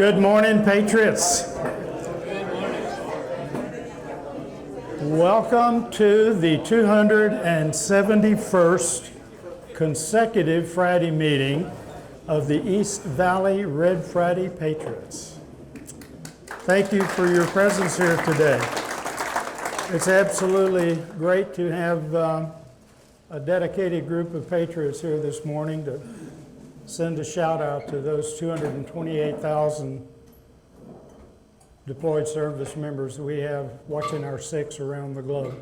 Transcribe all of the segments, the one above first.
Good morning, Patriots. Welcome to the 271st consecutive Friday meeting of the East Valley R.E.D Patriots. Thank you for your presence here today. It's absolutely great to have a dedicated group of Patriots here this morning to send a shout out to those 228,000 deployed service members we have watching our six around the globe.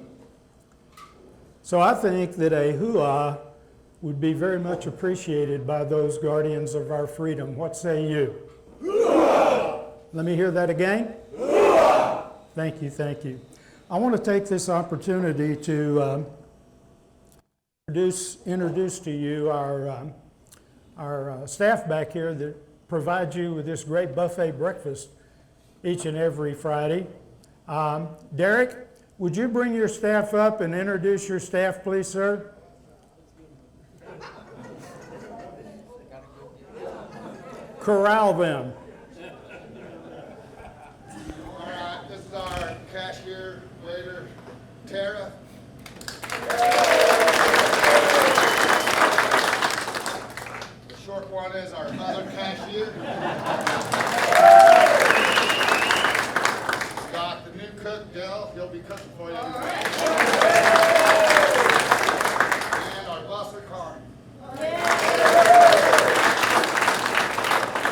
So I think that a hooah would be very much appreciated by those guardians of our freedom. What say you? Hooah! Let me hear that again. Hooah! Thank you, thank you. I want to take this opportunity to introduce to you our staff back here that provides you with this great buffet breakfast each and every Friday. Derek, would you bring your staff up and introduce your staff, please, sir? Corral them. All right, this is our cashier, waiter, Tara. Short one is our other cashier. Scott, the new cook, Dell, he'll be cooking for you. And our busser, Carmen.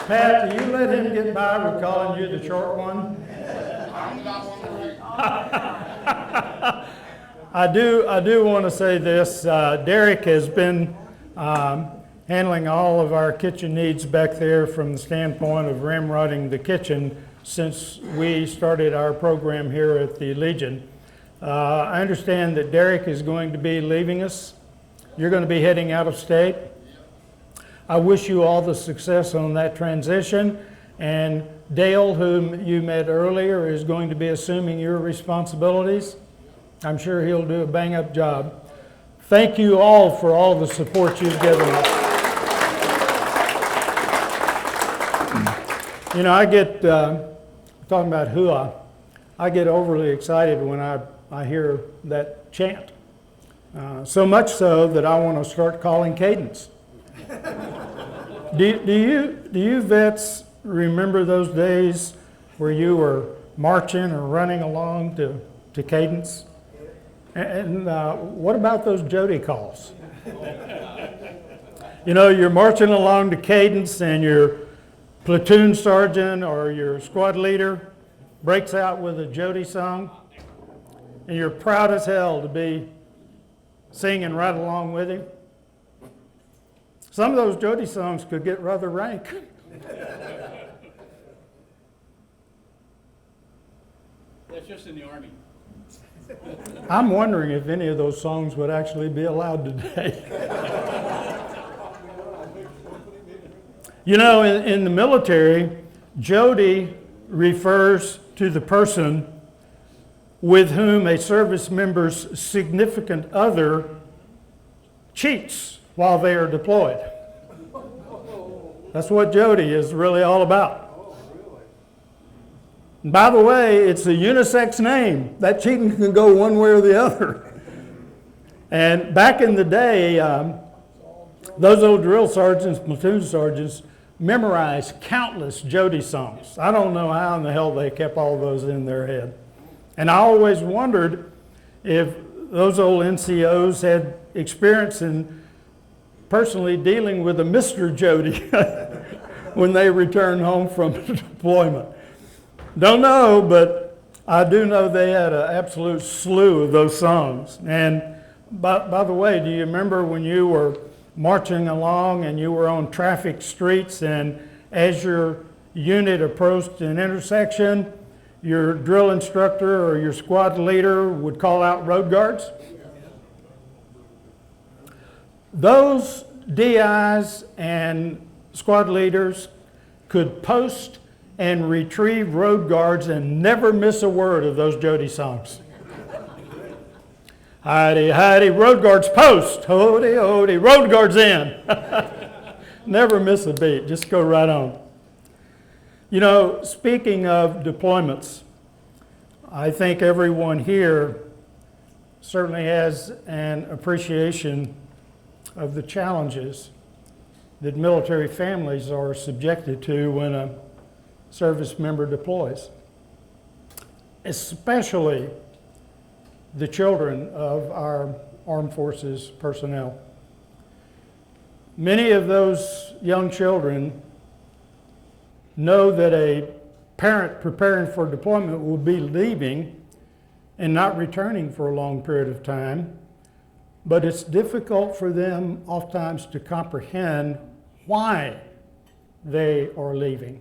Pat, do you let him get by with calling you the short one? I'm not one of you. I do want to say this. Derek has been handling all of our kitchen needs back there from the standpoint of ramrodding the kitchen since we started our program here at the Legion. I understand that Derek is going to be leaving us. You're going to be heading out of state. I wish you all the success on that transition. And Dale, whom you met earlier, is going to be assuming your responsibilities. I'm sure he'll do a bang-up job. Thank you all for all the support you've given us. You know, I get, talking about hooah, I get overly excited when I hear that chant. So much so that I want to start calling cadence. Do you vets remember those days where you were marching or running along to cadence? And what about those Jody calls? You know, you're marching along to cadence and your platoon sergeant or your squad leader breaks out with a Jody song, and you're proud as hell to be singing right along with him. Some of those Jody songs could get rather rank. That's just in the Army. I'm wondering if any of those songs would actually be allowed today. You know, in the military, Jody refers to the person with whom a service member's significant other cheats while they are deployed. That's what Jody is really all about. And by the way, it's a unisex name. That cheating can go one way or the other. And back in the day, those old drill sergeants, platoon sergeants, memorized countless Jody songs. I don't know how in the hell they kept all those in their head. And I always wondered if those old NCOs had experience in personally dealing with a Mr. Jody when they returned home from deployment. Don't know, but I do know they had an absolute slew of those songs. And by the way, do you remember when you were marching along and you were on traffic streets, and as your unit approached an intersection, your drill instructor or your squad leader would call out road guards? Those DIs and squad leaders could post and retrieve road guards and never miss a word of those Jody songs. Heidi, Heidi, road guards post. Hody, hody, road guards in. Never miss a beat. Just go right on. You know, speaking of deployments, I think everyone here certainly has an appreciation of the challenges that military families are subjected to when a service member deploys, especially the children of our armed forces personnel. Many of those young children know that a parent preparing for deployment will be leaving and not returning for a long period of time, but it's difficult for them oftentimes to comprehend why they are leaving.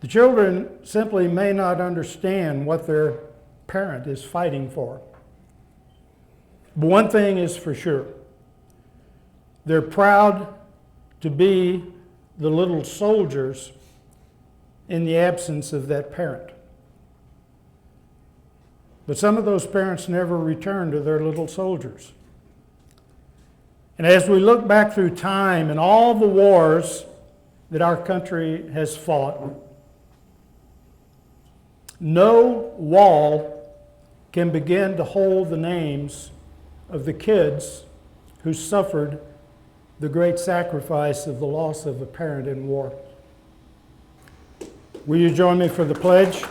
The children simply may not understand what their parent is fighting for. But one thing is for sure, they're proud to be the little soldiers in the absence of that parent. But some of those parents never return to their little soldiers. And as we look back through time and all the wars that our country has fought, no wall can begin to hold the names of the kids who suffered the great sacrifice of the loss of a parent in war. Will you join me for the pledge?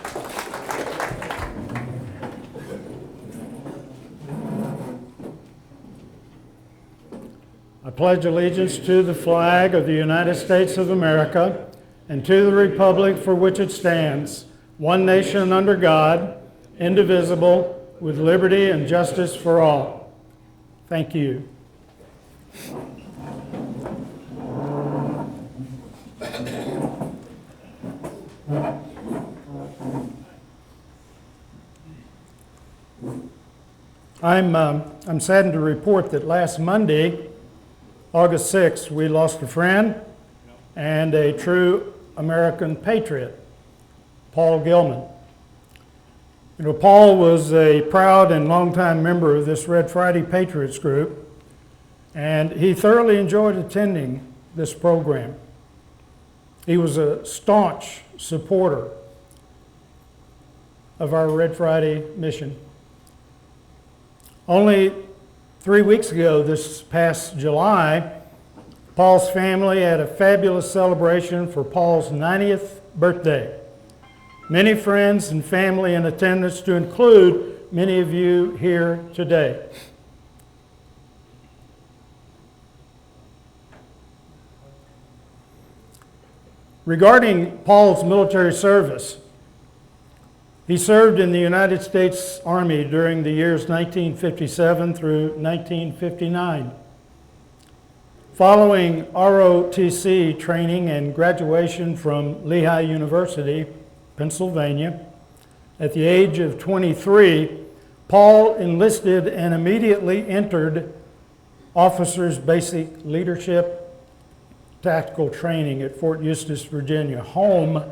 I pledge allegiance to the flag of the United States of America and to the republic for which it stands, one nation under God, indivisible, with liberty and justice for all. Thank you. I'm saddened to report that last Monday, August 6th, we lost a friend and a true American patriot, Paul Gilman. You know, Paul was a proud and longtime member of this Red Friday Patriots group, and he thoroughly enjoyed attending this program. He was a staunch supporter of our Red Friday mission. Only 3 weeks ago, this past July, Paul's family had a fabulous celebration for Paul's 90th birthday. Many friends and family in attendance, to include many of you here today. Regarding Paul's military service, he served in the United States Army during the years 1957 through 1959. Following ROTC training and graduation from Lehigh University, Pennsylvania, at the age of 23, Paul enlisted and immediately entered Officers Basic Leadership Tactical Training at Fort Eustis, Virginia, home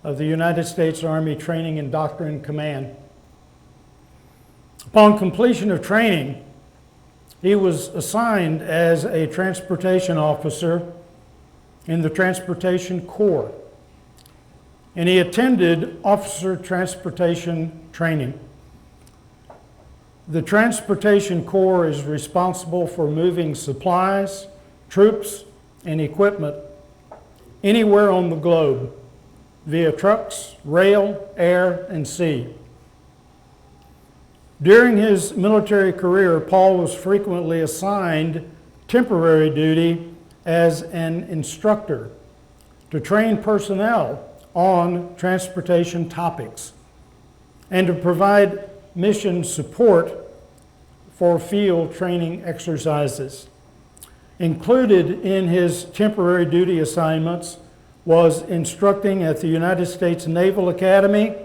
of the United States Army Training and Doctrine Command. Upon completion of training, he was assigned as a transportation officer in the Transportation Corps, and he attended officer transportation training. The Transportation Corps is responsible for moving supplies, troops, and equipment anywhere on the globe via trucks, rail, air, and sea. During his military career, Paul was frequently assigned temporary duty as an instructor to train personnel on transportation topics and to provide mission support for field training exercises. Included in his temporary duty assignments was instructing at the United States Naval Academy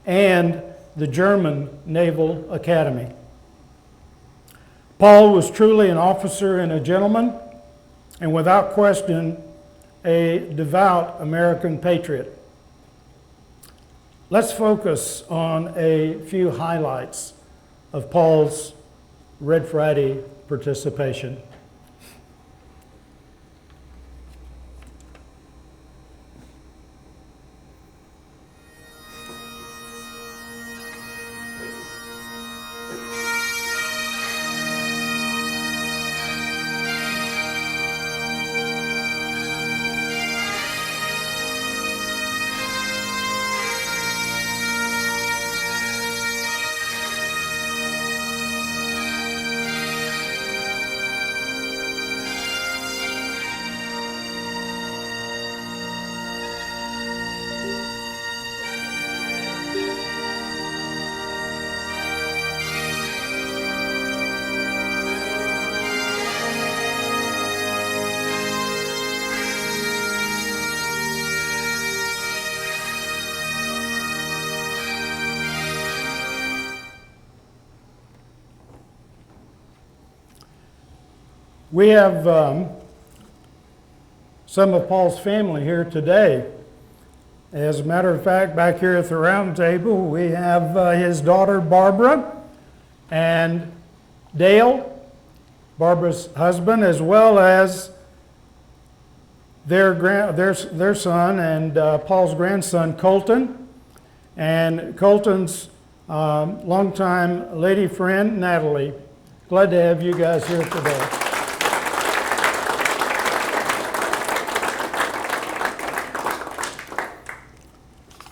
and the German Naval Academy. Paul was truly an officer and a gentleman, and without question, a devout American patriot. Let's focus on a few highlights of Paul's Red Friday participation. We have some of Paul's family here today. As a matter of fact, back here at the round table, we have his daughter Barbara and Dale, Barbara's husband, as well as their son and Paul's grandson Colton, and Colton's longtime lady friend Natalie. Glad to have you guys here today.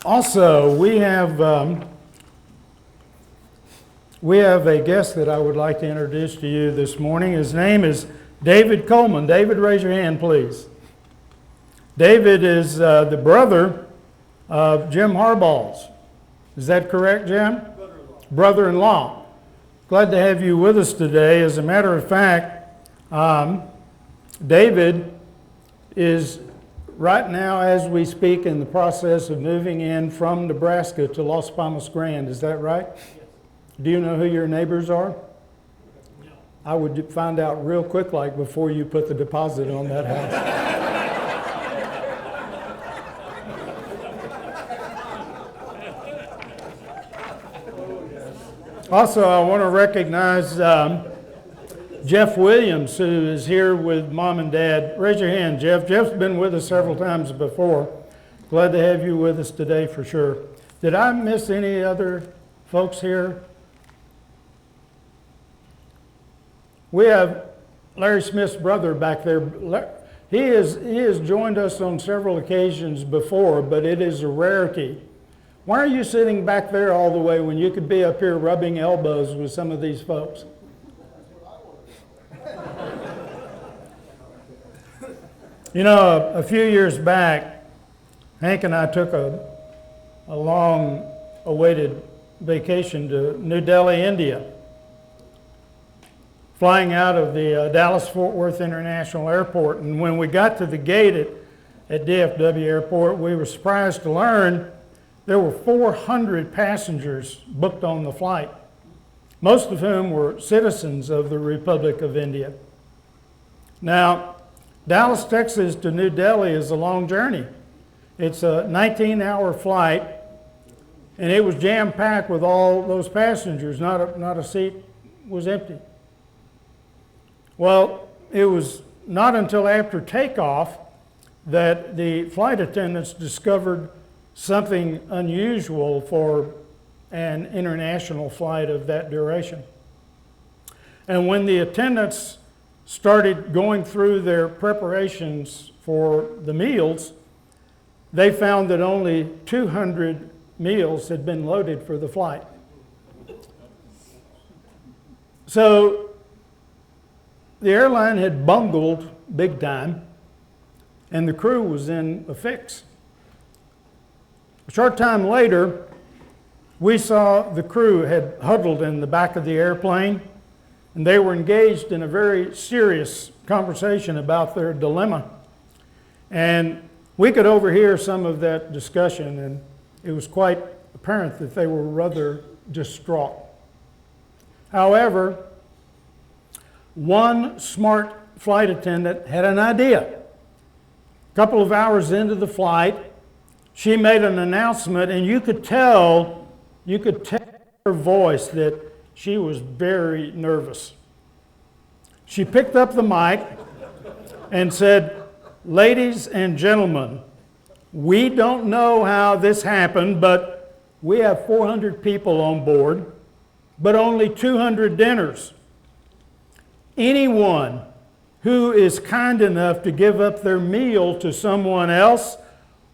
Also, we have a guest that I would like to introduce to you this morning. His name is David Coleman. David, raise your hand, please. David is the brother of Jim Harbaugh's. Is that correct, Jim? Brother-in-law. Glad to have you with us today. As a matter of fact, David is right now, as we speak, in the process of moving in from Nebraska to Las Palmas Grand. Is that right? Yes. Do you know who your neighbors are? No. I would find out real quick, like before you put the deposit on that house. Also, I want to recognize Jeff Williams, who is here with Mom and Dad. Raise your hand, Jeff. Jeff's been with us several times before. Glad to have you with us today for sure. Did I miss any other folks here? We have Larry Smith's brother back there. He has joined us on several occasions before, but it is a rarity. Why are you sitting back there all the way when you could be up here rubbing elbows with some of these folks? You know, a few years back, Hank and I took a long-awaited vacation to New Delhi, India. Flying out of the Dallas-Fort Worth International Airport, and when we got to the gate at DFW Airport, we were surprised to learn there were 400 passengers booked on the flight, most of whom were citizens of the Republic of India. Now, Dallas, Texas to New Delhi is a long journey. It's a 19-hour flight, and it was jam-packed with all those passengers. Not a seat was empty. Well, it was not until after takeoff that the flight attendants discovered something unusual for an international flight of that duration. And when the attendants started going through their preparations for the meals, they found that only 200 meals had been loaded for the flight. So the airline had bungled big time, and the crew was in a fix. A short time later, we saw the crew had huddled in the back of the airplane, and they were engaged in a very serious conversation about their dilemma. And we could overhear some of that discussion, and it was quite apparent that they were rather distraught. However, one smart flight attendant had an idea. A couple of hours into the flight, she made an announcement, and you could tell her voice that she was very nervous. She picked up the mic and said, "Ladies and gentlemen, we don't know how this happened, but we have 400 people on board, but only 200 dinners. Anyone who is kind enough to give up their meal to someone else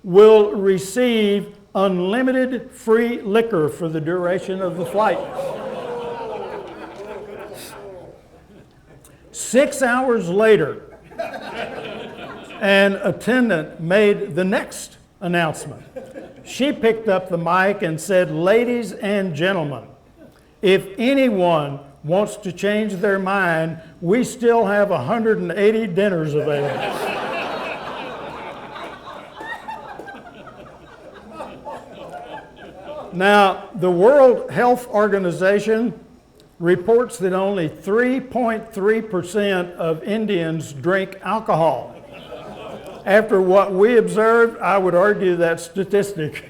will receive unlimited free liquor for the duration of the flight." 6 hours later, an attendant made the next announcement. She picked up the mic and said, "Ladies and gentlemen, if anyone wants to change their mind, we still have 180 dinners available." Now, the World Health Organization reports that only 3.3% of Indians drink alcohol. After what we observed, I would argue that statistic.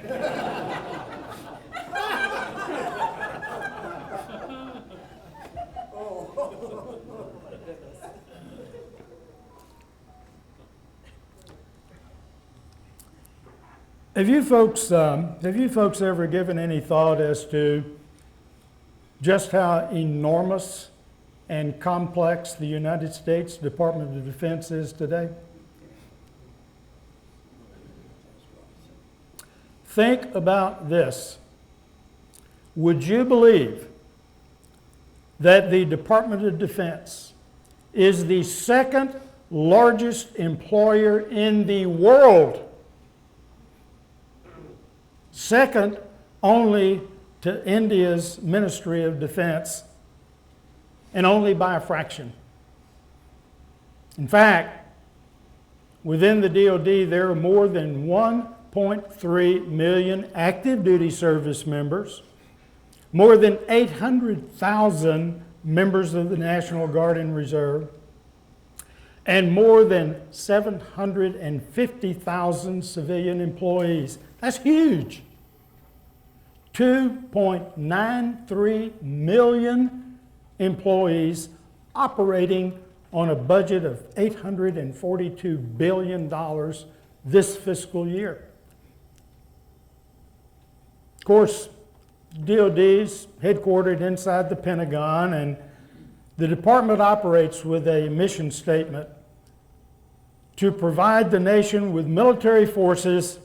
Have you folks ever given any thought as to just how enormous and complex the United States Department of Defense is today? Think about this. Would you believe that the Department of Defense is the second largest employer in the world? Second only to India's Ministry of Defense, and only by a fraction. In fact, within the DoD, there are more than 1.3 million active duty service members, more than 800,000 members of the National Guard and Reserve, and more than 750,000 civilian employees. That's huge. 2.93 million employees operating on a budget of $842 billion this fiscal year. Of course, DoD's headquartered inside the Pentagon, and the department operates with a mission statement to provide the nation with military forces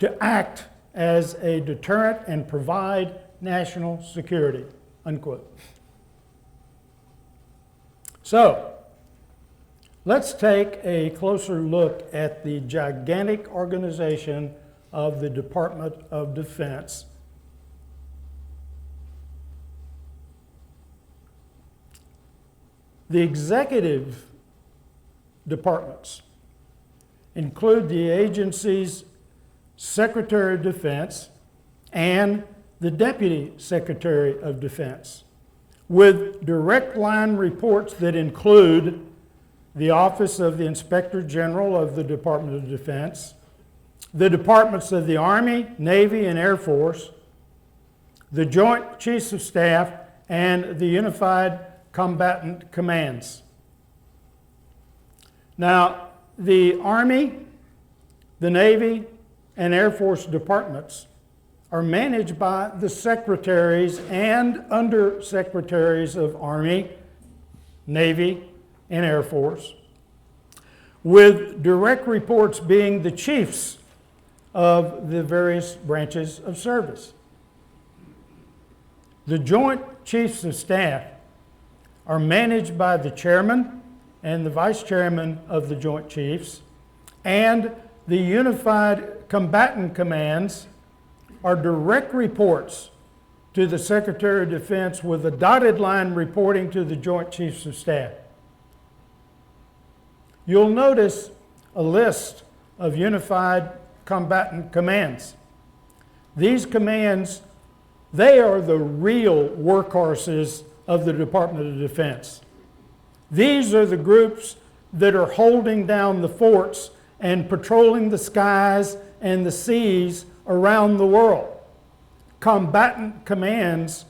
to act as a deterrent and provide national security, unquote. So, let's take a closer look at the gigantic organization of the Department of Defense. The executive departments include the agency's Secretary of Defense and the Deputy Secretary of Defense, with direct line reports that include the Office of the Inspector General of the Department of Defense, the departments of the Army, Navy, and Air Force, the Joint Chiefs of Staff, and the Unified Combatant Commands. Now, the Army, the Navy, and Air Force departments are managed by the secretaries and undersecretaries of Army, Navy, and Air Force, with direct reports being the chiefs of the various branches of service. The Joint Chiefs of Staff are managed by the chairman and the vice chairman of the Joint Chiefs, and the Unified Combatant Commands are direct reports to the Secretary of Defense, with a dotted line reporting to the Joint Chiefs of Staff. You'll notice a list of Unified Combatant Commands. These commands, they are the real workhorses of the Department of Defense. These are the groups that are holding down the forts and patrolling the skies and the seas around the world. Combatant commands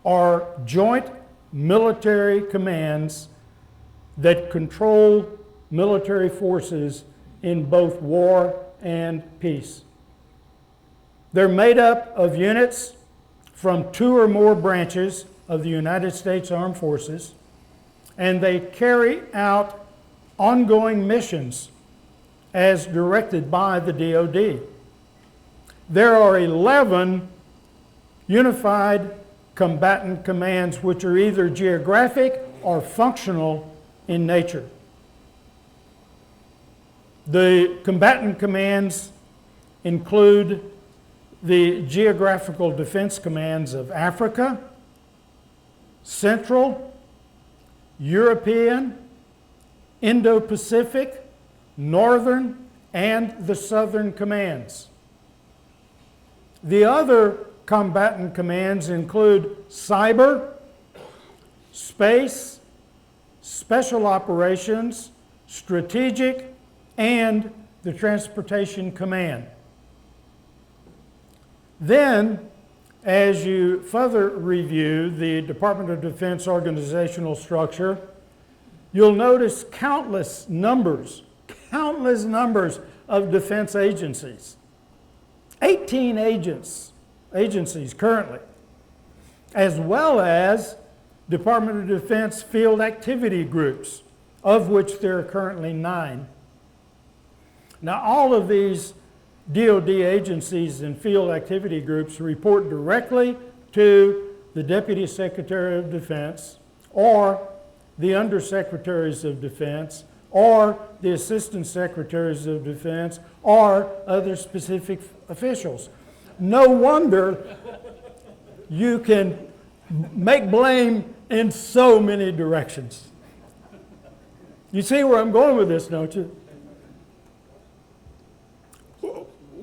are joint military commands that control military forces in both war and peace. They're made up of units from 2 or more branches of the United States Armed Forces, and they carry out ongoing missions as directed by the DoD. There are 11 Unified Combatant Commands, which are either geographic or functional in nature. The combatant commands include the Geographical Defense Commands of Africa, Central, European, Indo-Pacific, Northern, and the Southern Commands. The other combatant commands include Cyber, space, special operations, strategic, and the Transportation Command. Then, as you further review the Department of Defense organizational structure, you'll notice countless numbers of defense agencies. 18 agencies currently, as well as Department of Defense field activity groups, of which there are currently 9. Now, all of these DoD agencies and field activity groups report directly to the Deputy Secretary of Defense or the Undersecretaries of Defense or the Assistant Secretaries of Defense or other specific officials. No wonder you can make blame in so many directions. You see where I'm going with this, don't you?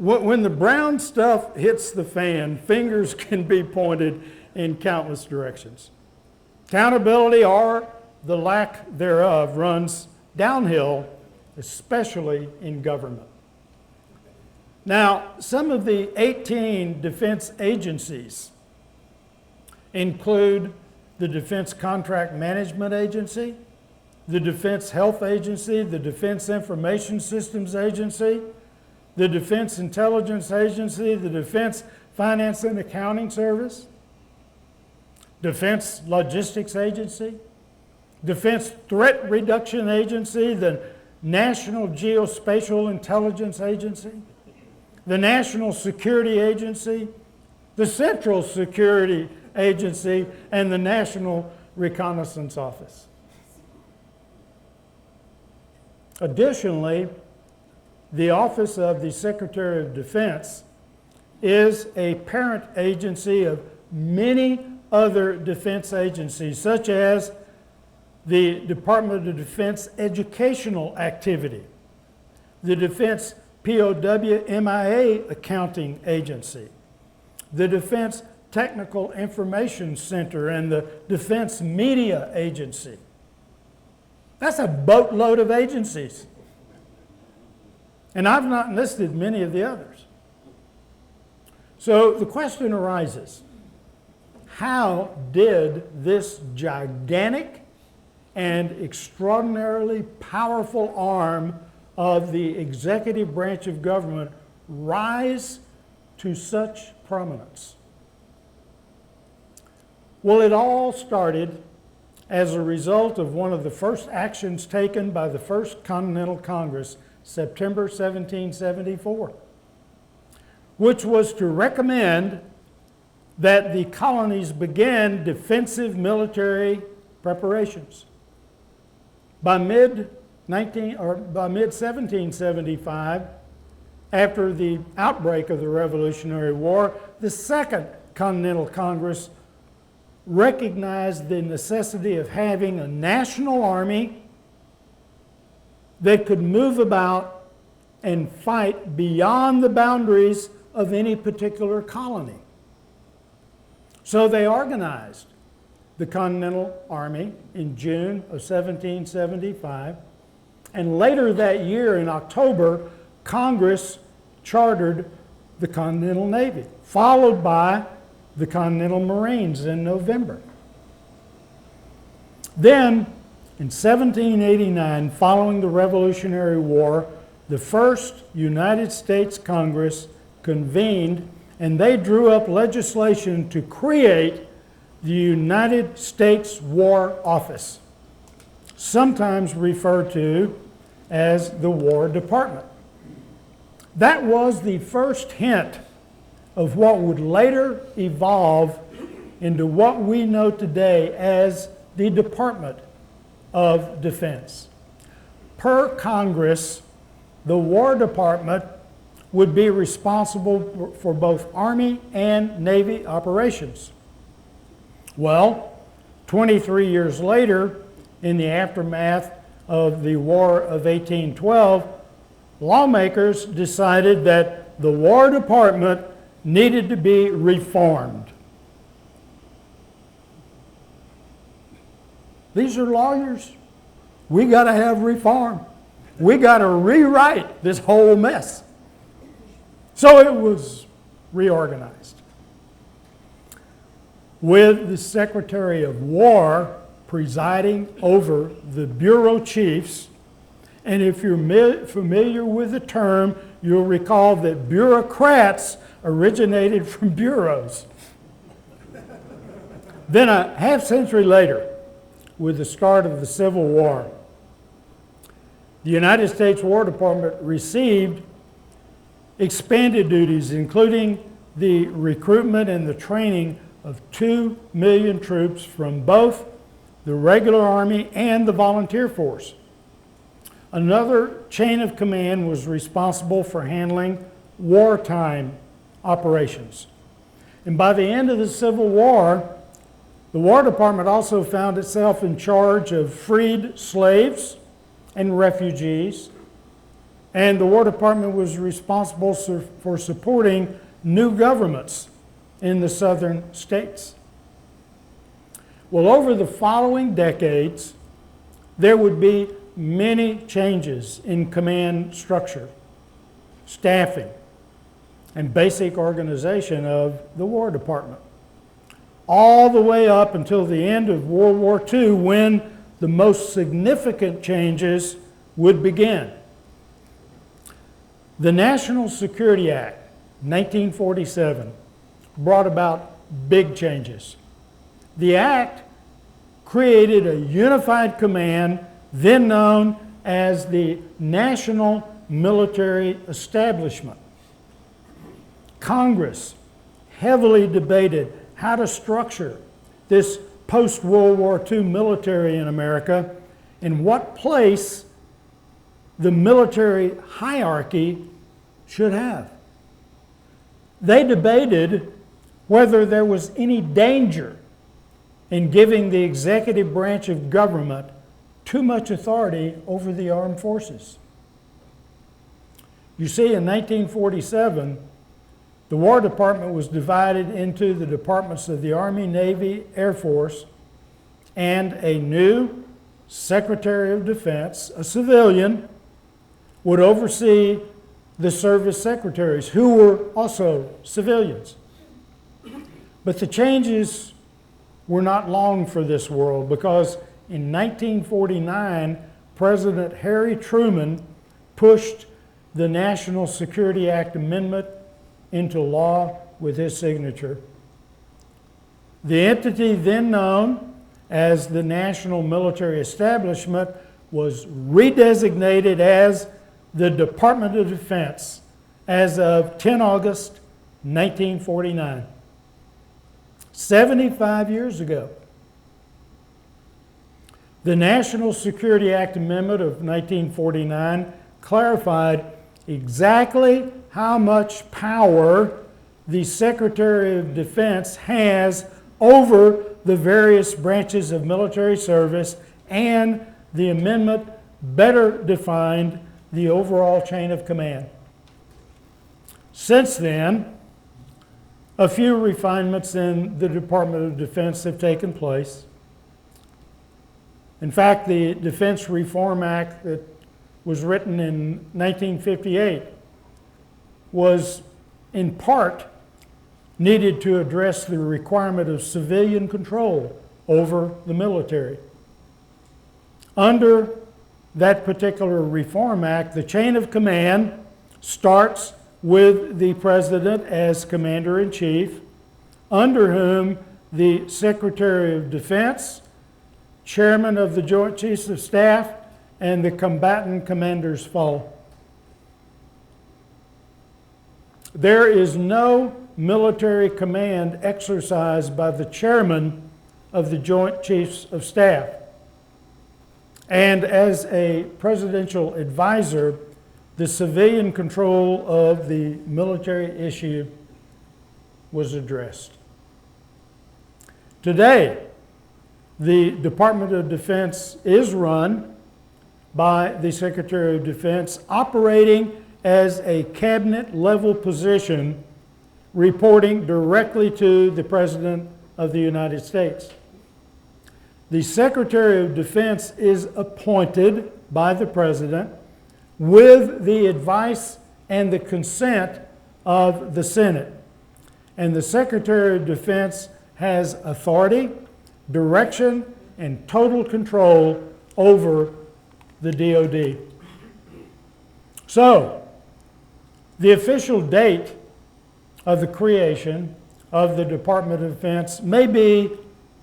When the brown stuff hits the fan, fingers can be pointed in countless directions. Accountability, or the lack thereof, runs downhill, especially in government. Now, some of the 18 defense agencies include the Defense Contract Management Agency, the Defense Health Agency, the Defense Information Systems Agency, the Defense Intelligence Agency, the Defense Finance and Accounting Service, Defense Logistics Agency, Defense Threat Reduction Agency, the National Geospatial Intelligence Agency, the National Security Agency, the Central Security Agency, and the National Reconnaissance Office. Additionally, the Office of the Secretary of Defense is a parent agency of many other defense agencies, such as the Department of Defense Educational Activity, the Defense POW MIA Accounting Agency, the Defense Technical Information Center, and the Defense Media Agency. That's a boatload of agencies. And I've not listed many of the others. So the question arises, how did this gigantic and extraordinarily powerful arm of the executive branch of government rise to such prominence? Well, it all started as a result of one of the first actions taken by the First Continental Congress, September 1774, which was to recommend that the colonies begin defensive military preparations. By mid-1775, after the outbreak of the Revolutionary War, the Second Continental Congress recognized the necessity of having a national army that could move about and fight beyond the boundaries of any particular colony. So they organized the Continental Army in June of 1775, and later that year in October, Congress chartered the Continental Navy, followed by the Continental Marines in November. Then, in 1789, following the Revolutionary War, the first United States Congress convened, and they drew up legislation to create the United States War Office, sometimes referred to as the War Department. That was the first hint of what would later evolve into what we know today as the Department of Defense. Per Congress, the War Department would be responsible for both Army and Navy operations. Well, 23 years later, in the aftermath of the War of 1812, lawmakers decided that the War Department needed to be reformed. These are lawyers. We got to have reform. We got to rewrite this whole mess. So it was reorganized, with the Secretary of War presiding over the bureau chiefs. And if you're familiar with the term, you'll recall that bureaucrats originated from bureaus. Then a half century later, with the start of the Civil War, the United States War Department received expanded duties, including the recruitment and the training of 2 million troops from both the regular Army and the volunteer force. Another chain of command was responsible for handling wartime operations. And by the end of the Civil War, the War Department also found itself in charge of freed slaves and refugees, and the War Department was responsible for supporting new governments in the southern states. Well, over the following decades, there would be many changes in command structure, staffing, and basic organization of the War Department, all the way up until the end of World War II, when the most significant changes would begin. The National Security Act, 1947, brought about big changes. The act created a unified command, then known as the National Military Establishment. Congress heavily debated how to structure this post-World War II military in America and what place the military hierarchy should have. They debated whether there was any danger in giving the executive branch of government too much authority over the armed forces. You see, in 1947, the War Department was divided into the departments of the Army, Navy, Air Force, and a new Secretary of Defense, a civilian, would oversee the service secretaries, who were also civilians. But the changes were not long for this world, because in 1949, President Harry Truman pushed the National Security Act Amendment into law with his signature. The entity then known as the National Military Establishment was redesignated as the Department of Defense as of 10 August 1949. 75 years ago. The National Security Act Amendment of 1949 clarified exactly how much power the Secretary of Defense has over the various branches of military service, and the amendment better defined the overall chain of command. Since then, a few refinements in the Department of Defense have taken place. In fact, the Defense Reform Act that was written in 1958 was in part needed to address the requirement of civilian control over the military. Under that particular Reform Act, the chain of command starts with the President as Commander-in-Chief, under whom the Secretary of Defense, Chairman of the Joint Chiefs of Staff, and the combatant commanders follow. There is no military command exercised by the Chairman of the Joint Chiefs of Staff. And as a presidential advisor, the civilian control of the military issue was addressed. Today, the Department of Defense is run by the Secretary of Defense, operating as a cabinet-level position, reporting directly to the President of the United States. The Secretary of Defense is appointed by the President with the advice and the consent of the Senate. And the Secretary of Defense has authority, direction, and total control over the DoD. So, the official date of the creation of the Department of Defense may be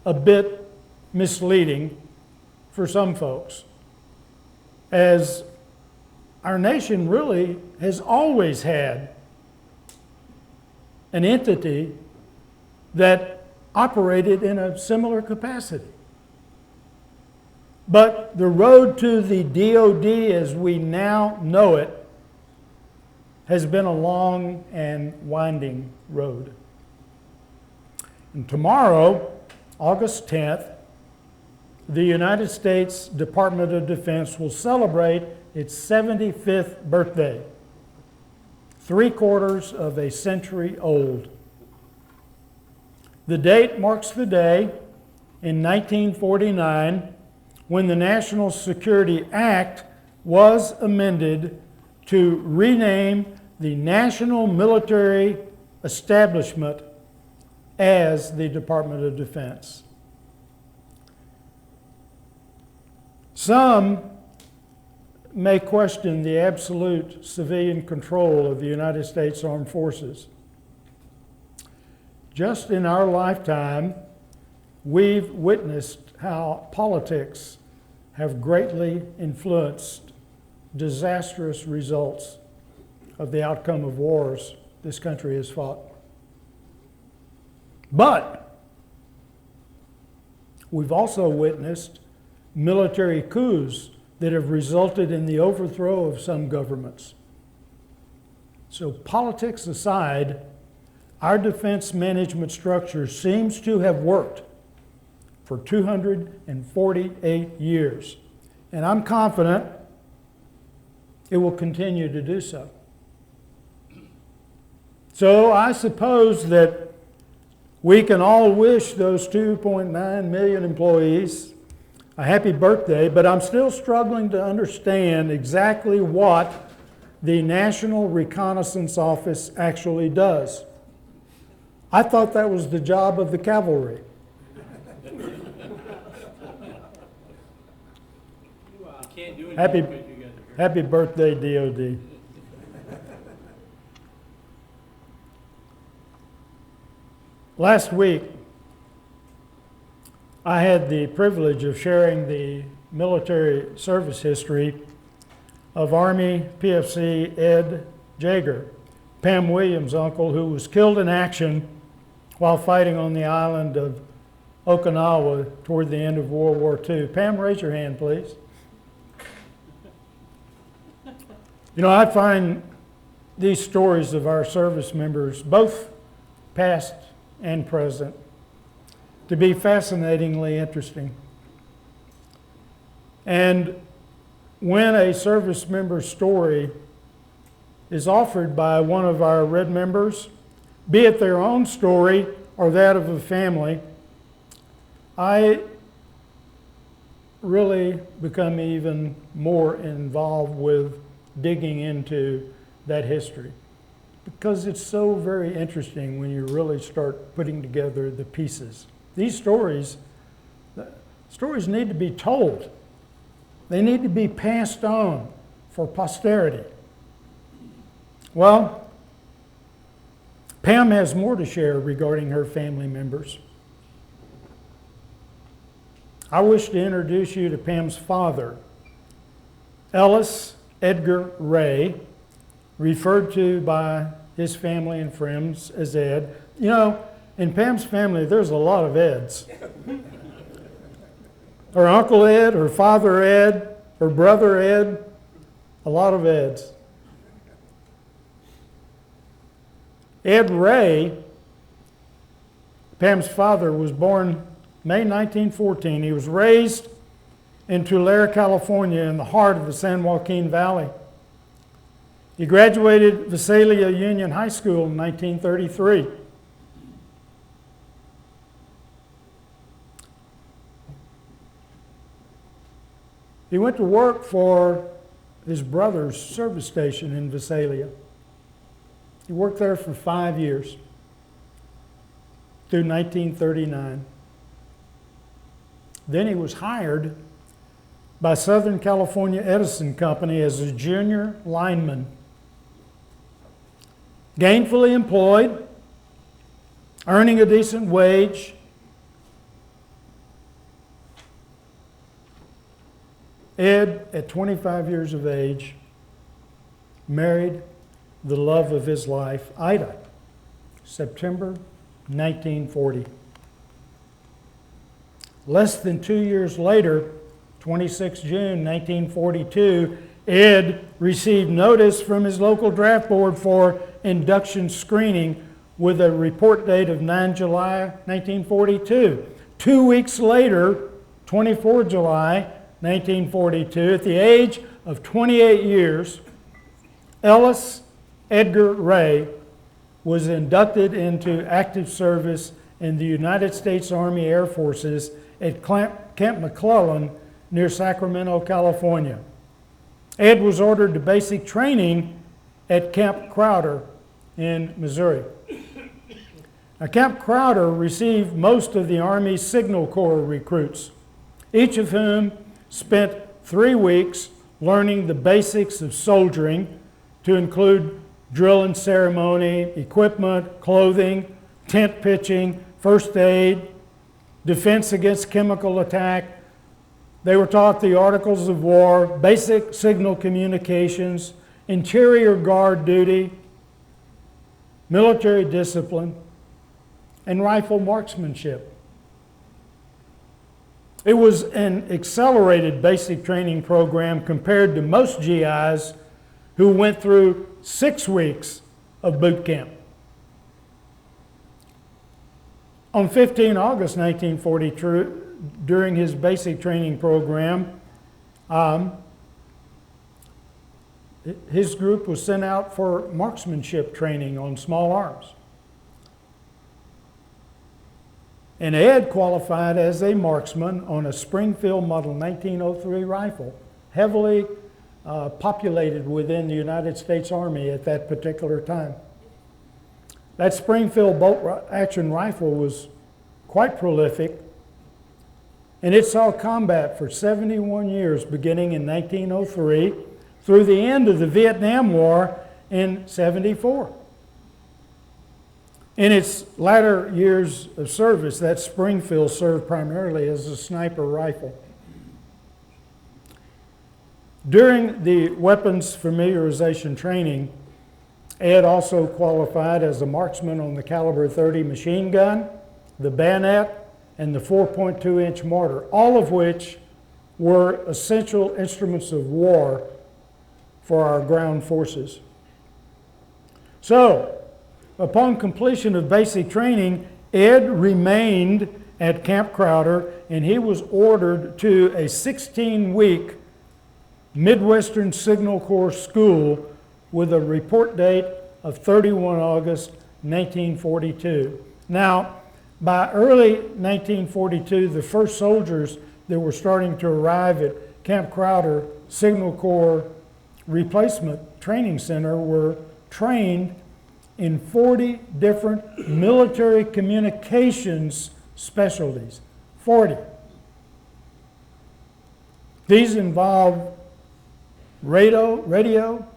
a bit misleading for some folks, as our nation really has always had an entity that operated in a similar capacity. But the road to the DoD as we now know it has been a long and winding road. And tomorrow, August 10th, the United States Department of Defense will celebrate its 75th birthday, 3/4 of a century old. The date marks the day in 1949 when the National Security Act was amended to rename the National Military Establishment as the Department of Defense. Some may question the absolute civilian control of the United States Armed Forces. Just in our lifetime, we've witnessed how politics have greatly influenced disastrous results of the outcome of wars this country has fought. But we've also witnessed military coups that have resulted in the overthrow of some governments. So politics aside, our defense management structure seems to have worked for 248 years. And I'm confident it will continue to do so. So I suppose that we can all wish those 2.9 million employees a happy birthday, but I'm still struggling to understand exactly what the National Reconnaissance Office actually does. I thought that was the job of the cavalry. Can't do Happy, anything because you guys are here. happy birthday, DOD. Last week, I had the privilege of sharing the military service history of Army PFC Ed Jaeger, Pam Williams' uncle, who was killed in action while fighting on the island of Okinawa toward the end of World War II. Pam, raise your hand, please. You know, I find these stories of our service members, both past and present, to be fascinatingly interesting. And when a service member's story is offered by one of our Red members, be it their own story or that of a family, I really become even more involved with digging into that history, because it's so very interesting when you really start putting together the pieces. These stories need to be told. They need to be passed on for posterity. Well, Pam has more to share regarding her family members. I wish to introduce you to Pam's father, Ellis Edgar Ray, referred to by his family and friends as Ed. You know, in Pam's family, there's a lot of Eds. Her Uncle Ed, her Father Ed, her brother Ed, a lot of Eds. Ed Ray, Pam's father, was born May 1914. He was raised in Tulare, California, in the heart of the San Joaquin Valley. He graduated Visalia Union High School in 1933. He went to work for his brother's service station in Visalia. He worked there for 5 years, through 1939. Then he was hired by Southern California Edison Company as a junior lineman. Gainfully employed, earning a decent wage. Ed, at 25 years of age, married the love of his life, Ida, September 1940. Less than 2 years later, 26 June 1942, Ed received notice from his local draft board for induction screening with a report date of 9 July 1942. 2 weeks later, 24 July 1942, at the age of 28 years, Ellis Edgar Ray was inducted into active service in the United States Army Air Forces at Camp McClellan near Sacramento, California. Ed was ordered to basic training at Camp Crowder in Missouri. Now, Camp Crowder received most of the Army's Signal Corps recruits, each of whom spent 3 weeks learning the basics of soldiering, to include drill and ceremony, equipment, clothing, tent pitching, first aid, defense against chemical attack. They were taught the articles of war, basic signal communications, interior guard duty, military discipline, and rifle marksmanship. It was an accelerated basic training program compared to most GIs who went through 6 weeks of boot camp. On 15 August 1942, during his basic training program, his group was sent out for marksmanship training on small arms. And Ed qualified as a marksman on a Springfield Model 1903 rifle, heavily populated within the United States Army at that particular time. That Springfield bolt-action rifle was quite prolific, and it saw combat for 71 years, beginning in 1903 through the end of the Vietnam War in 74. In its latter years of service, that Springfield served primarily as a sniper rifle. During the weapons familiarization training, Ed also qualified as a marksman on the caliber .30 machine gun, the bayonet, and the 4.2-inch mortar, all of which were essential instruments of war for our ground forces. So, upon completion of basic training, Ed remained at Camp Crowder, and he was ordered to a 16-week Midwestern Signal Corps school with a report date of 31 August 1942. Now, by early 1942, the first soldiers that were starting to arrive at Camp Crowder Signal Corps Replacement Training Center were trained in 40 different military communications specialties. 40. These involved radio,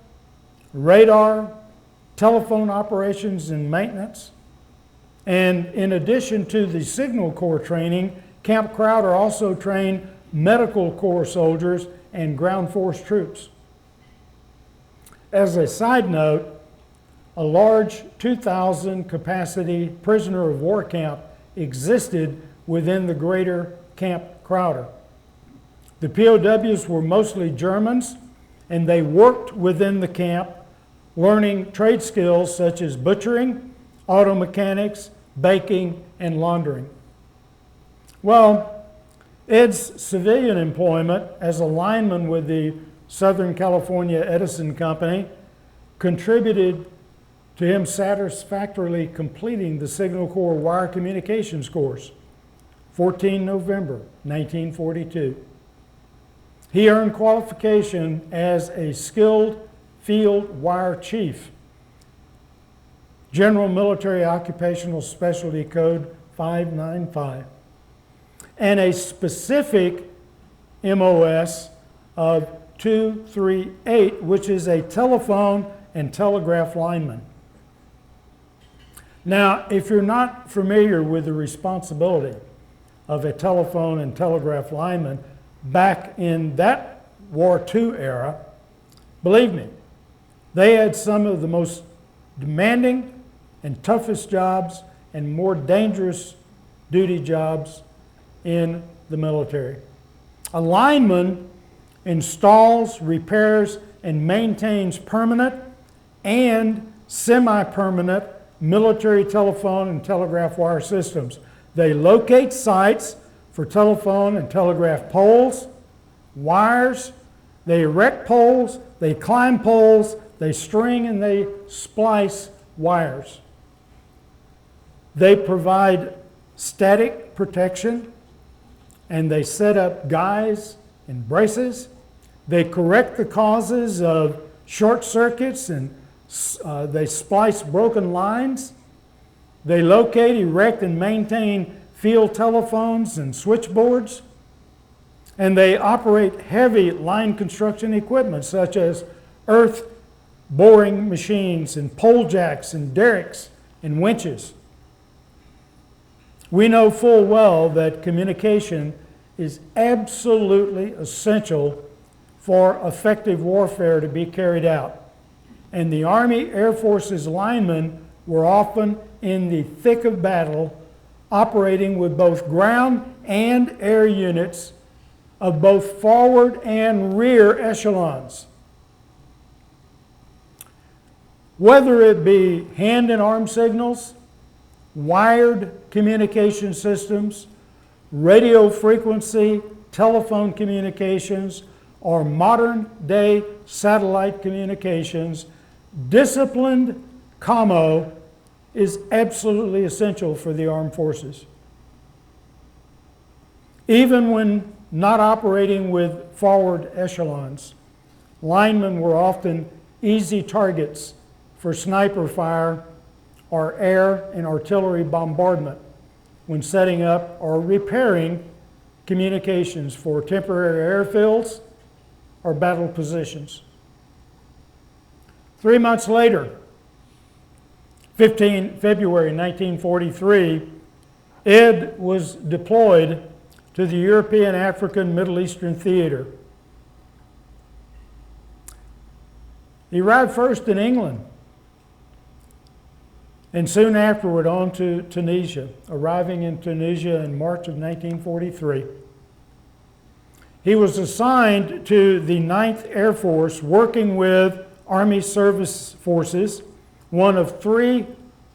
radar, telephone operations and maintenance. And in addition to the Signal Corps training, Camp Crowder also trained Medical Corps soldiers and ground force troops. As a side note, a large 2,000 capacity prisoner of war camp existed within the greater Camp Crowder. The POWs were mostly Germans, and they worked within the camp, learning trade skills such as butchering, auto mechanics, baking, and laundering. Well, Ed's civilian employment as a lineman with the Southern California Edison Company contributed to him satisfactorily completing the Signal Corps Wire Communications course, 14 November 1942. He earned qualification as a skilled field wire chief. General Military Occupational Specialty Code 595. And a specific MOS of 238, which is a telephone and telegraph lineman. Now, if you're not familiar with the responsibility of a telephone and telegraph lineman back in that War II era, believe me, they had some of the most demanding and toughest jobs and more dangerous duty jobs in the military. A lineman installs, repairs, and maintains permanent and semi-permanent military telephone and telegraph wire systems. They locate sites for telephone and telegraph poles, wires, they erect poles, they climb poles, they string and they splice wires. They provide static protection and they set up guys and braces. They correct the causes of short circuits and they splice broken lines. They locate, erect, and maintain field telephones and switchboards. And they operate heavy line construction equipment such as earth boring machines and pole jacks and derricks and winches. We know full well that communication is absolutely essential for effective warfare to be carried out. And the Army Air Force's linemen were often in the thick of battle, operating with both ground and air units of both forward and rear echelons. Whether it be hand and arm signals, wired communication systems, radio frequency, telephone communications, or modern day satellite communications, disciplined commo is absolutely essential for the armed forces. Even when not operating with forward echelons, linemen were often easy targets for sniper fire or air and artillery bombardment when setting up or repairing communications for temporary airfields or battle positions. 3 months later, 15 February 1943, Ed was deployed to the European, African, Middle Eastern theater. He arrived first in England and soon afterward on to Tunisia, arriving in Tunisia in March of 1943. He was assigned to the 9th Air Force, working with Army Service Forces, one of 3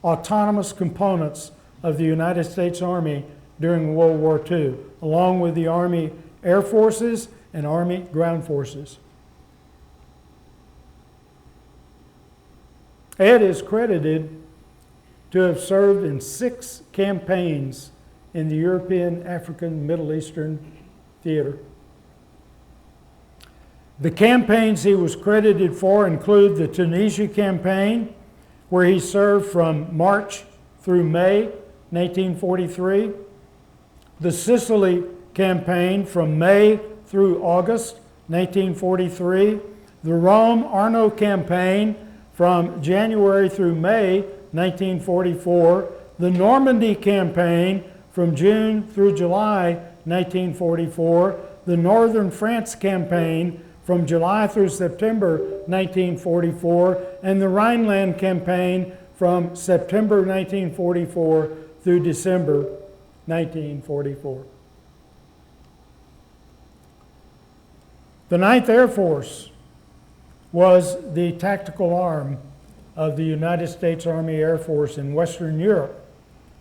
autonomous components of the United States Army during World War II, along with the Army Air Forces and Army Ground Forces. Ed is credited to have served in 6 campaigns in the European, African, Middle Eastern theater. The campaigns he was credited for include the Tunisia campaign, where he served from March through May 1943, the Sicily campaign from May through August 1943, the Rome-Arno campaign from January through May 1944, the Normandy campaign from June through July 1944, the Northern France campaign from July through September 1944, and the Rhineland campaign from September 1944 through December 1944. The 9th Air Force was the tactical arm of the United States Army Air Force in Western Europe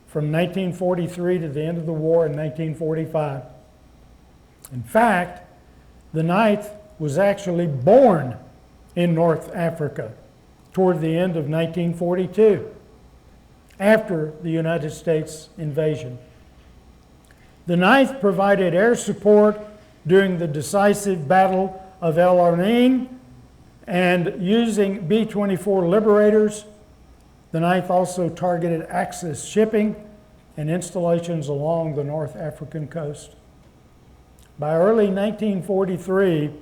from 1943 to the end of the war in 1945. In fact, the 9th was actually born in North Africa toward the end of 1942, after the United States invasion. The 9th provided air support during the decisive Battle of El Alamein, and using B-24 Liberators, the 9th also targeted Axis shipping and installations along the North African coast. By early 1943,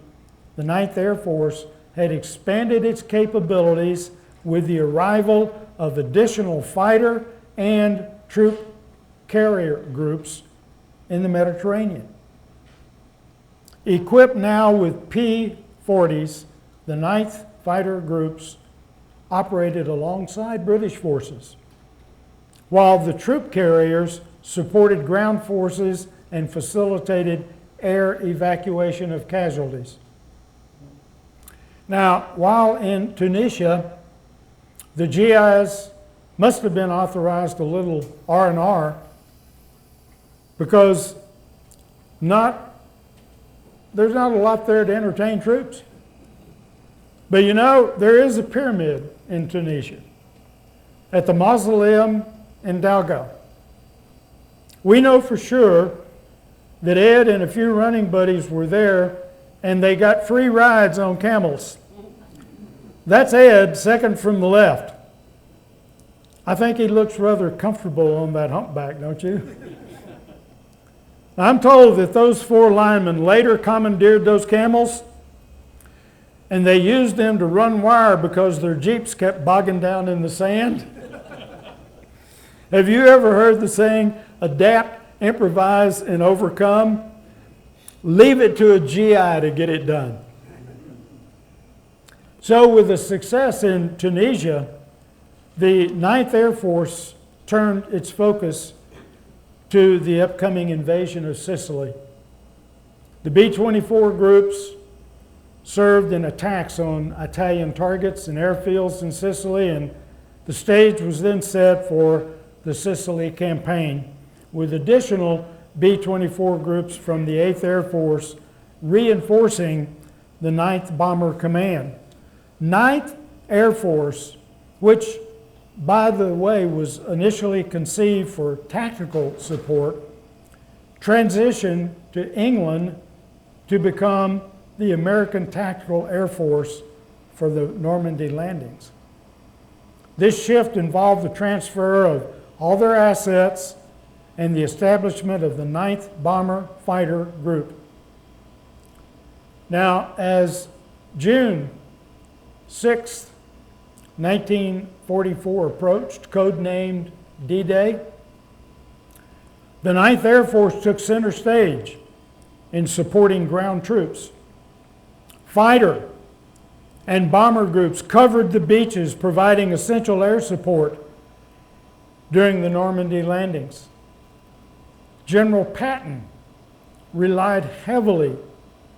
the 9th Air Force had expanded its capabilities with the arrival of additional fighter and troop carrier groups in the Mediterranean. Equipped now with P-40s, the 9th fighter groups operated alongside British forces, while the troop carriers supported ground forces and facilitated air evacuation of casualties. Now, while in Tunisia, the GIs must have been authorized a little R&R because there's not a lot there to entertain troops. But you know, there is a pyramid in Tunisia at the mausoleum in Dalgo. We know for sure that Ed and a few running buddies were there, and they got free rides on camels. That's Ed, second from the left. I think he looks rather comfortable on that humpback, don't you? I'm told that those 4 linemen later commandeered those camels, and they used them to run wire because their jeeps kept bogging down in the sand. Have you ever heard the saying, adapt, improvise, and overcome? Leave it to a GI to get it done. So with the success in Tunisia, the 9th Air Force turned its focus to the upcoming invasion of Sicily. The B-24 groups served in attacks on Italian targets and airfields in Sicily, and the stage was then set for the Sicily campaign, with additional B-24 groups from the 8th Air Force reinforcing the 9th Bomber Command. 9th Air Force, which, by the way, was initially conceived for tactical support, transitioned to England to become the American Tactical Air Force for the Normandy landings. This shift involved the transfer of all their assets and the establishment of the 9th Bomber Fighter Group. Now, as June 6th, 1944 approached, codenamed D-Day, the 9th Air Force took center stage in supporting ground troops. Fighter and bomber groups covered the beaches, providing essential air support during the Normandy landings. General Patton relied heavily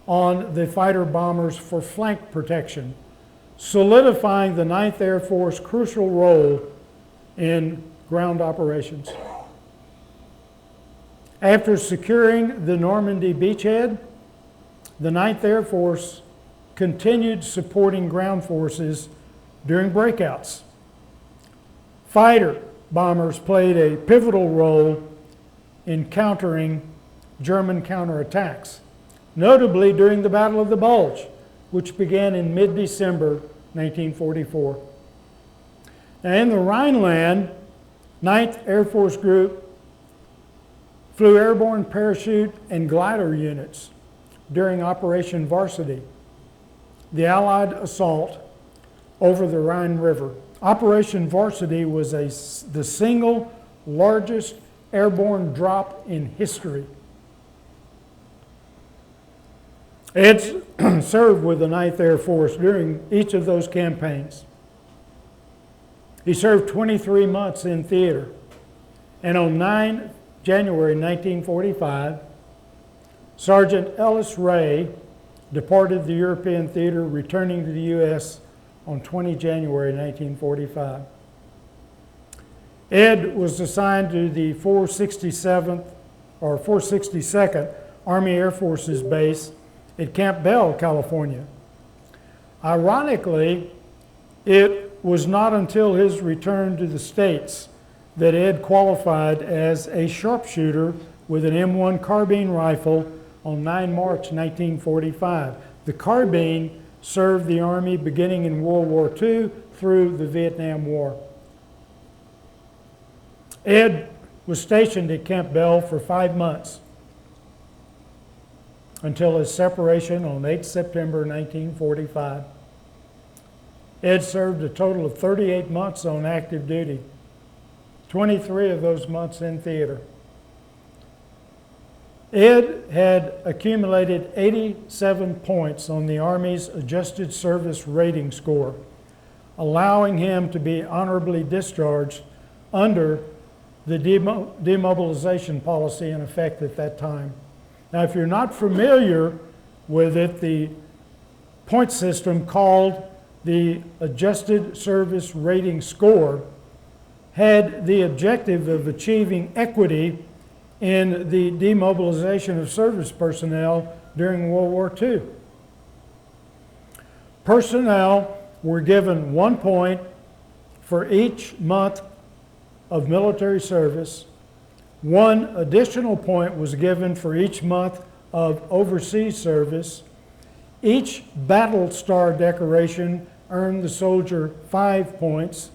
on the fighter bombers for flank protection, solidifying the 9th Air Force's crucial role in ground operations. After securing the Normandy beachhead, the 9th Air Force continued supporting ground forces during breakouts. Fighter bombers played a pivotal role in countering German counterattacks, notably during the Battle of the Bulge, which began in mid-December 1944. Now, in the Rhineland, 9th Air Force Group flew airborne parachute and glider units during Operation Varsity, the Allied assault over the Rhine River. Operation Varsity was the single largest airborne drop in history. Ed served with the 9th Air Force during each of those campaigns. He served 23 months in theater, and on 9 January 1945, Sergeant Ellis Ray departed the European theater, returning to the U.S. on 20 January 1945. Ed was assigned to the 467th or 462nd Army Air Forces base at Camp Bell, California. Ironically, it was not until his return to the States that Ed qualified as a sharpshooter with an M1 carbine rifle on 9 March 1945. The carbine served the Army beginning in World War II through the Vietnam War. Ed was stationed at Camp Bell for 5 months until his separation on 8 September 1945. Ed served a total of 38 months on active duty, 23 of those months in theater. Ed had accumulated 87 points on the Army's Adjusted Service Rating Score, allowing him to be honorably discharged under the demobilization policy in effect at that time. Now, if you're not familiar with it, the point system called the Adjusted Service Rating Score had the objective of achieving equity in the demobilization of service personnel during World War II. Personnel were given 1 point for each month of military service. 1 additional point was given for each month of overseas service. Each battle star decoration earned the soldier 5 points,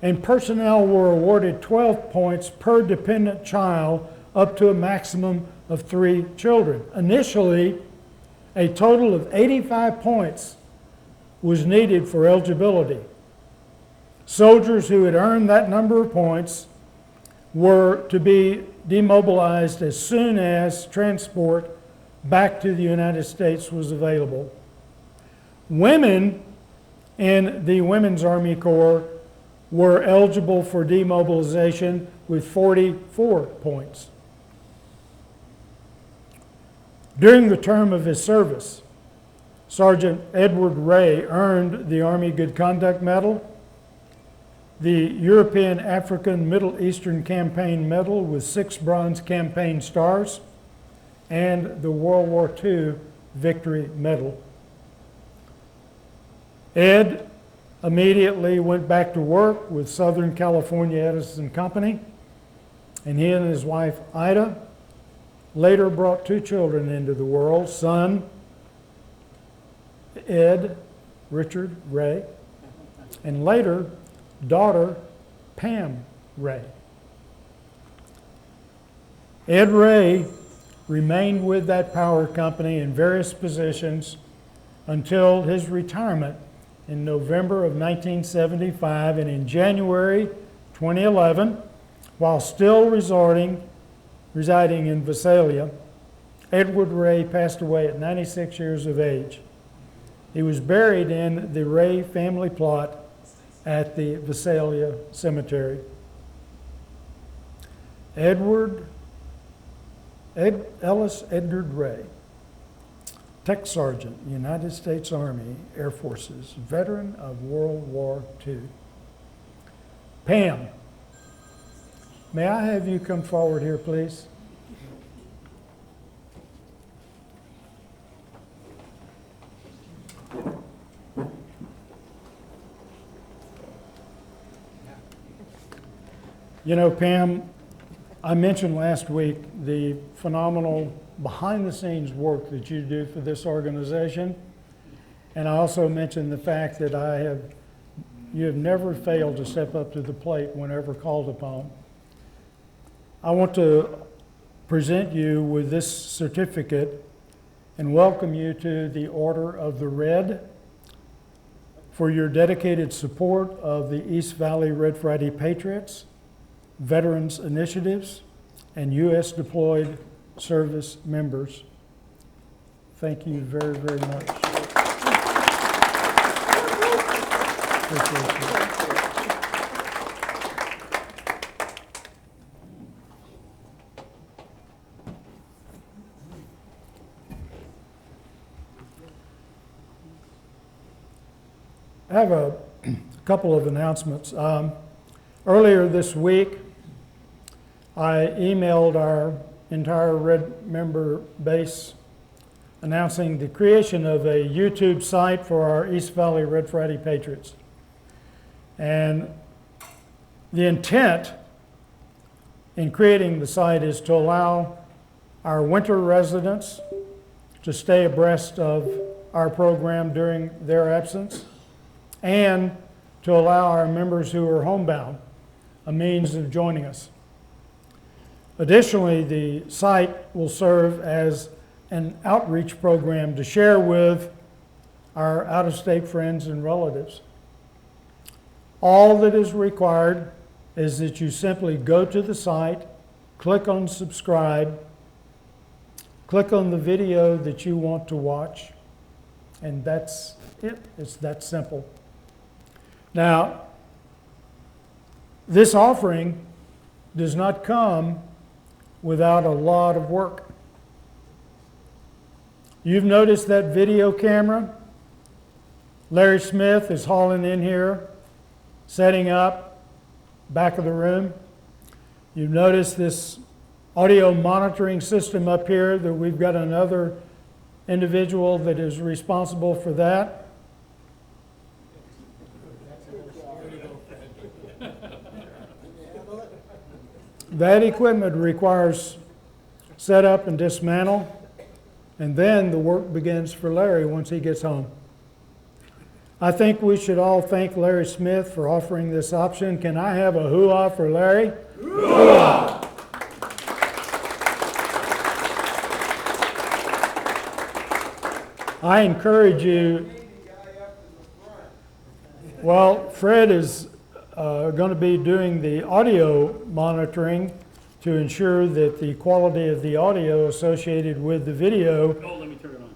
and personnel were awarded 12 points per dependent child, up to a maximum of 3 children. Initially, a total of 85 points was needed for eligibility. Soldiers who had earned that number of points were to be demobilized as soon as transport back to the United States was available. Women in the Women's Army Corps were eligible for demobilization with 44 points. During the term of his service, Sergeant Edward Ray earned the Army Good Conduct Medal, the European, African, Middle Eastern Campaign Medal with 6 Bronze Campaign Stars, and the World War II Victory Medal. Ed immediately went back to work with Southern California Edison Company, and he and his wife Ida later brought 2 children into the world, son Ed Richard Ray, and later daughter Pam Ray. Ed Ray remained with that power company in various positions until his retirement in November of 1975, and in January 2011, while still residing in Visalia, Edward Ray passed away at 96 years of age. He was buried in the Ray family plot at the Visalia Cemetery. Ellis Edgar Ray, Tech Sergeant, United States Army Air Forces, veteran of World War II. Pam, may I have you come forward here, please? You know, Pam, I mentioned last week the phenomenal behind-the-scenes work that you do for this organization, and I also mentioned the fact that you have never failed to step up to the plate whenever called upon. I want to present you with this certificate and welcome you to the Order of the R.E.D. for your dedicated support of the East Valley Red Friday Patriots, Veterans Initiatives, and U.S. deployed service members. Thank you very, very much. Appreciate you. I have a couple of announcements. Earlier this week, I emailed our entire Red member base announcing the creation of a YouTube site for our East Valley Red Friday Patriots. And the intent in creating the site is to allow our winter residents to stay abreast of our program during their absence, and to allow our members who are homebound a means of joining us. Additionally, the site will serve as an outreach program to share with our out-of-state friends and relatives. All that is required is that you simply go to the site, click on subscribe, click on the video that you want to watch, and that's it. It's that simple. Now, this offering does not come without a lot of work. You've noticed that video camera. Larry Smith is hauling in here, setting up back of the room. You've noticed this audio monitoring system up here, that we've got another individual that is responsible for that. That equipment requires setup and dismantle, and then the work begins for Larry once he gets home. I think we should all thank Larry Smith for offering this option. Can I have a hoo-ah for Larry? Hoo-ah! I encourage you. Well, Fred is going to be doing the audio monitoring to ensure that the quality of the audio associated with the video Oh, let me turn it on.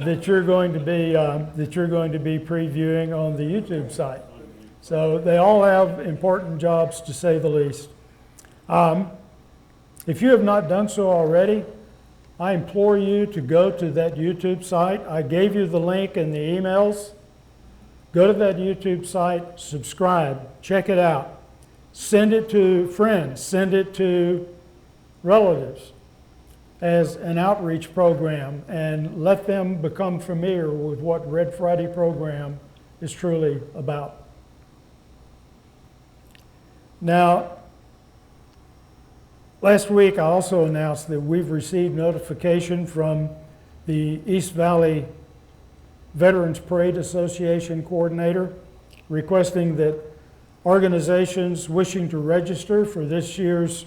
that you're going to be previewing on the YouTube site. So they all have important jobs, to say the least. If you have not done so already, I implore you to go to that YouTube site. I gave you the link in the emails. Go to that YouTube site, subscribe, check it out. Send it to friends, send it to relatives as an outreach program, and let them become familiar with what Red Friday program is truly about. Now, last week I also announced that we've received notification from the East Valley Veterans Parade Association coordinator requesting that organizations wishing to register for this year's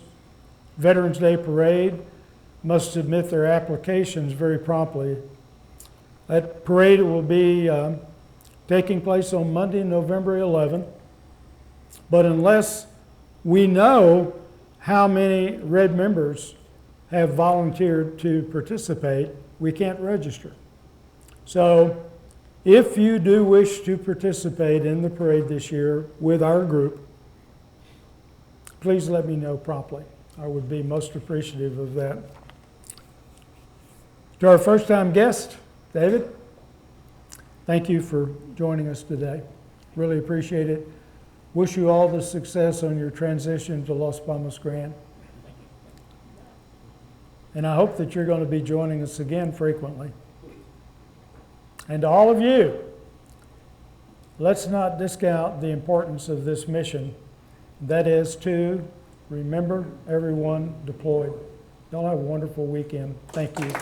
Veterans Day Parade must submit their applications very promptly. That parade will be taking place on Monday, November 11th. But unless we know how many Red members have volunteered to participate, we can't register. So if you do wish to participate in the parade this year with our group, please let me know promptly. I would be most appreciative of that. To our first-time guest, David, thank you for joining us today. Really appreciate it. Wish you all the success on your transition to Las Palmas Grand. And I hope that you're going to be joining us again frequently. And to all of you, let's not discount the importance of this mission. That is to remember everyone deployed. Y'all have a wonderful weekend. Thank you.